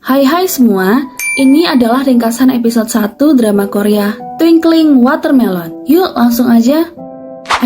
Hai semua, ini adalah ringkasan episode 1 drama Korea Twinkling Watermelon. Yuk langsung aja.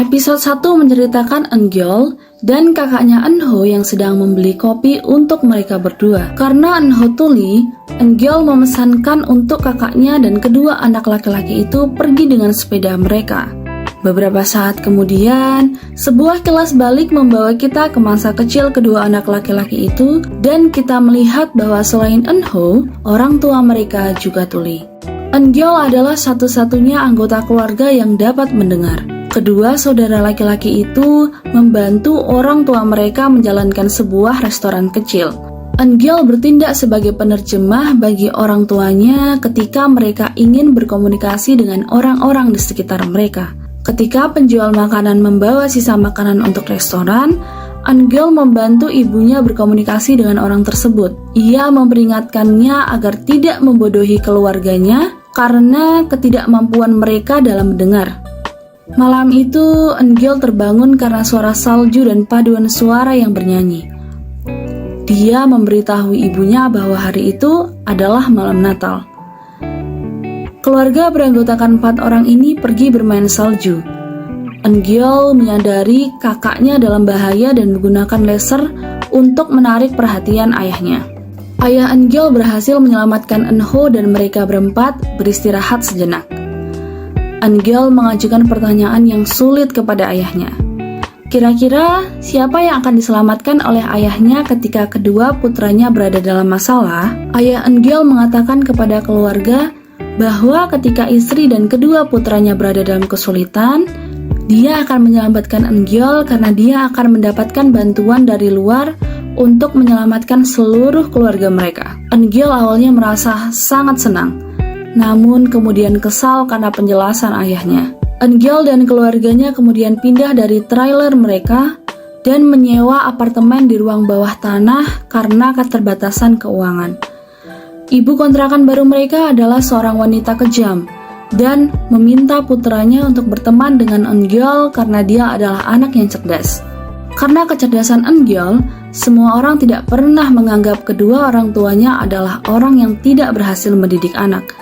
Episode 1 menceritakan Eungyul dan kakaknya Eunho yang sedang membeli kopi untuk mereka berdua. Karena Eunho tuli, Eungyul memesankan untuk kakaknya dan kedua anak laki-laki itu pergi dengan sepeda mereka. Beberapa saat kemudian, sebuah kilas balik membawa kita ke masa kecil kedua anak laki-laki itu dan kita melihat bahwa selain Eunho, orang tua mereka juga tuli. Eungyul adalah satu-satunya anggota keluarga yang dapat mendengar. Kedua saudara laki-laki itu membantu orang tua mereka menjalankan sebuah restoran kecil. Eungyul bertindak sebagai penerjemah bagi orang tuanya ketika mereka ingin berkomunikasi dengan orang-orang di sekitar mereka. Ketika penjual makanan membawa sisa makanan untuk restoran, Eungyul membantu ibunya berkomunikasi dengan orang tersebut. Ia memperingatkannya agar tidak membodohi keluarganya karena ketidakmampuan mereka dalam mendengar. Malam itu, Eungyul terbangun karena suara salju dan paduan suara yang bernyanyi. Dia memberitahu ibunya bahwa hari itu adalah malam Natal. Keluarga beranggotakan 4 orang ini pergi bermain salju. Eungyul menyadari kakaknya dalam bahaya dan menggunakan laser untuk menarik perhatian ayahnya. Ayah Eungyul berhasil menyelamatkan Eunho dan mereka berempat beristirahat sejenak. Eungyul mengajukan pertanyaan yang sulit kepada ayahnya. Kira-kira siapa yang akan diselamatkan oleh ayahnya ketika kedua putranya berada dalam masalah? Ayah Eungyul mengatakan kepada keluarga bahwa ketika istri dan kedua putranya berada dalam kesulitan, dia akan menyelamatkan Eungyul karena dia akan mendapatkan bantuan dari luar untuk menyelamatkan seluruh keluarga mereka. Eungyul awalnya merasa sangat senang, namun kemudian kesal karena penjelasan ayahnya. Eungyul dan keluarganya kemudian pindah dari trailer mereka dan menyewa apartemen di ruang bawah tanah karena keterbatasan keuangan. Ibu kontrakan baru mereka adalah seorang wanita kejam dan meminta putranya untuk berteman dengan Eungyul karena dia adalah anak yang cerdas. Karena kecerdasan Eungyul, semua orang tidak pernah menganggap kedua orang tuanya adalah orang yang tidak berhasil mendidik anak.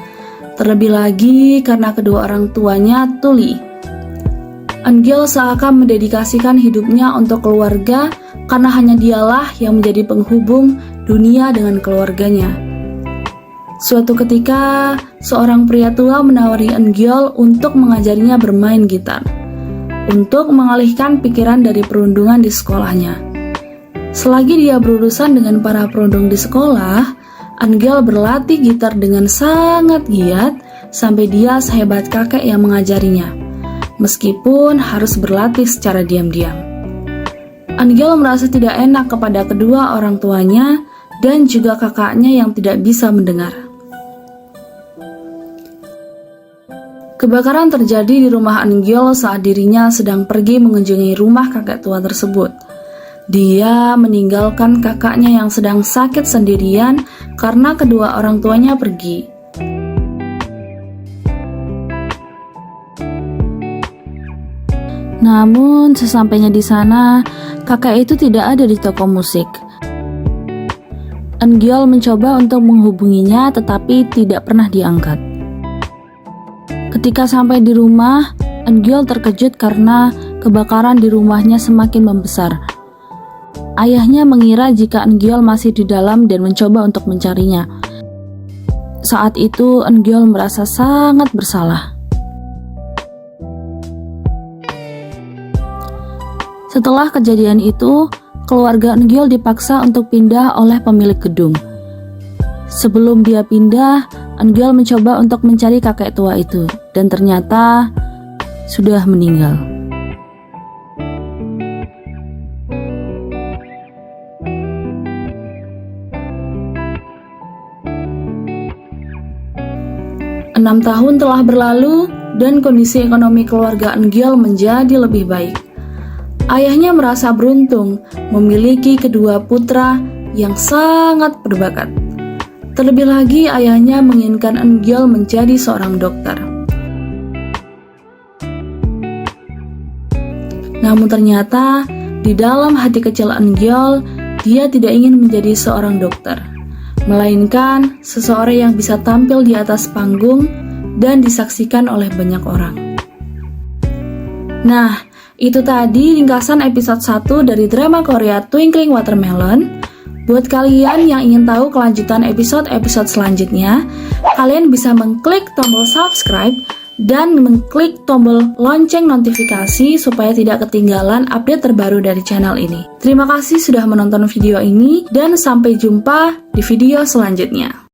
Terlebih lagi karena kedua orang tuanya tuli. Eungyul seakan mendedikasikan hidupnya untuk keluarga karena hanya dialah yang menjadi penghubung dunia dengan keluarganya. Suatu ketika, seorang pria tua menawari Eungyul untuk mengajarinya bermain gitar, untuk mengalihkan pikiran dari perundungan di sekolahnya. Selagi dia berurusan dengan para perundung di sekolah, Eungyul berlatih gitar dengan sangat giat sampai dia sehebat kakek yang mengajarinya, meskipun harus berlatih secara diam-diam. Eungyul merasa tidak enak kepada kedua orang tuanya dan juga kakaknya yang tidak bisa mendengar. Kebakaran terjadi di rumah Eungyul saat dirinya sedang pergi mengunjungi rumah kakek tua tersebut. Dia meninggalkan kakaknya yang sedang sakit sendirian karena kedua orang tuanya pergi. Namun, sesampainya di sana, kakek itu tidak ada di toko musik. Eungyul mencoba untuk menghubunginya tetapi tidak pernah diangkat. Ketika sampai di rumah, Eungyul terkejut karena kebakaran di rumahnya semakin membesar. Ayahnya mengira jika Eungyul masih di dalam dan mencoba untuk mencarinya. Saat itu Eungyul merasa sangat bersalah. Setelah kejadian itu, keluarga Eungyul dipaksa untuk pindah oleh pemilik gedung. Sebelum dia pindah, Eungyul mencoba untuk mencari kakek tua itu, dan ternyata sudah meninggal. Enam tahun telah berlalu, dan kondisi ekonomi keluarga Eungyul menjadi lebih baik. Ayahnya merasa beruntung memiliki kedua putra yang sangat berbakat. Terlebih lagi, ayahnya menginginkan Eungyul menjadi seorang dokter. Namun ternyata, di dalam hati kecil Eungyul, dia tidak ingin menjadi seorang dokter. melainkan seseorang yang bisa tampil di atas panggung dan disaksikan oleh banyak orang. Nah, itu tadi ringkasan episode 1 dari drama Korea Twinkling Watermelon. Buat kalian yang ingin tahu kelanjutan episode-episode selanjutnya, kalian bisa mengklik tombol subscribe dan mengklik tombol lonceng notifikasi supaya tidak ketinggalan update terbaru dari channel ini. Terima kasih sudah menonton video ini dan sampai jumpa di video selanjutnya.